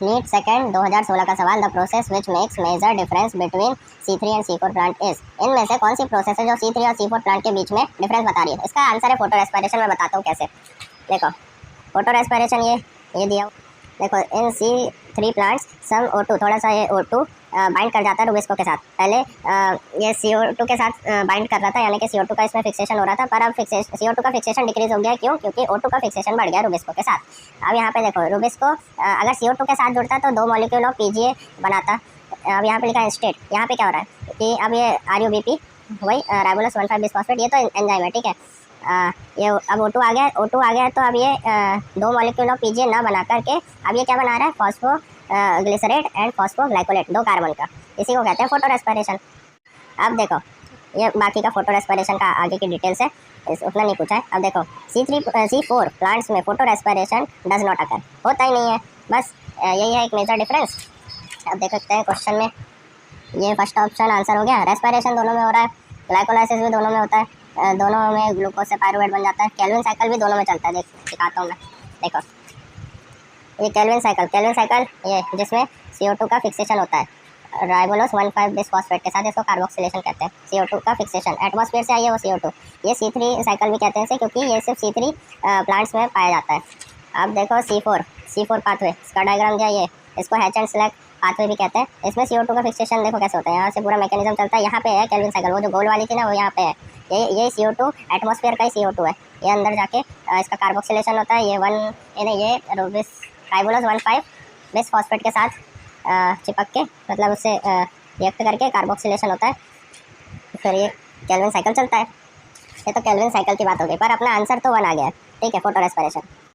NEET second 2016 का सवाल, the process which makes major difference between C3 and C4 plant is. इनमें से कौन सी प्रोसेस है जो C3 और C4 प्लांट के बीच में डिफरेंस बता रही है? इसका आंसर है फोटो रेस्पिरेशन। मैं बताता हूँ कैसे। देखो फोटो रेस्पिरेशन ये दिया। देखो इन C3 प्लांट्स सम O2, थोड़ा सा ये O2 बाइंड कर जाता है रुबिस्को के साथ। पहले ये CO2 के साथ बाइंड कर रहा था, यानी कि CO2 का इसमें फिक्सेशन हो रहा था, पर अब CO2 का फिक्सेशन डिक्रीज हो गया। क्यों? क्योंकि O2 का फिक्सेशन बढ़ गया रुबिस्को के साथ। अब यहाँ पे देखो रुबिस्को अगर CO2 के साथ जुड़ता तो 2 मॉलिक्यूल ऑफ PGA बनाता। अब यहाँ पे लिखा है स्टेट। यहाँ पे क्या हो रहा है कि अब ये RUBP वही राइबोलोस 1,5 बिस्फॉस्फेट, ये तो एंजाइम है, ठीक है। ये अब O2 आ गया, O2 आ गया तो अब ये 2 मॉलिक्यूल ऑफ PGA ना बना करके अब ये क्या बना रहा है? Phospho glycerate and phosphoglycolate, 2 carbon का। इसी को कहते हैं फोटो रेस्पिरेशन। अब देखो ये बाकी का फोटो रेस्पिरेशन का आगे की डिटेल्स है, उतना नहीं पूछा है। अब देखो C4 प्लांट्स में photo respiration does not occur, होता ही नहीं है। बस यही है एक मेजर डिफरेंस। अब देख सकते हैं क्वेश्चन में, ये फर्स्ट ऑप्शन आंसर हो गया। रेस्पिरेशन दोनों में हो रहा है, ग्लाइकोलाइसिस भी दोनों में होता है, दोनों में ग्लूकोज से पायरुवेट बन जाता है। केल्विन साइकिल भी दोनों में चलता है। दिखाता हूँ मैं। देखो ये केल्विन साइकिल ये जिसमें CO2 का फिक्सेशन होता है राइबोलोस 1,5 बिस्फॉस्फेट के साथ, इसको कार्बोक्सिलेशन कहते हैं। CO2 का फिक्सेशन एटमॉस्फेयर से आई है वो CO2। ये C3 साइकिल भी कहते हैं इसे, क्योंकि ये सिर्फ C3 प्लांट्स में पाया जाता है। अब देखो C4 पाथवे, इसका डायग्राम क्या है ये, इसको हैच एंड स्लैग पाथवे भी कहते हैं। इसमें CO2 का फिक्सेशन देखो कैसे होता है, यहाँ से पूरा मैकेनिज्म चलता है। यहाँ पे है केल्विन साइकिल, वो जो गोल वाली थी ना वो यहाँ पे है। ये CO2 एटमॉस्फेयर का ही CO2 है। ये अंदर जाके इसका कार्बोक्सिलेशन होता है। ये राइबोलोस 1,5 बिस्फॉस्फेट के साथ चिपक के, मतलब उससे रिएक्ट करके कार्बोक्सिलेशन होता है, फिर ये केल्विन साइकिल चलता है। ये तो केल्विन साइकिल की बात हो गई, पर अपना आंसर तो 1 आ गया है, ठीक है, फोटो रेस्पिरेशन।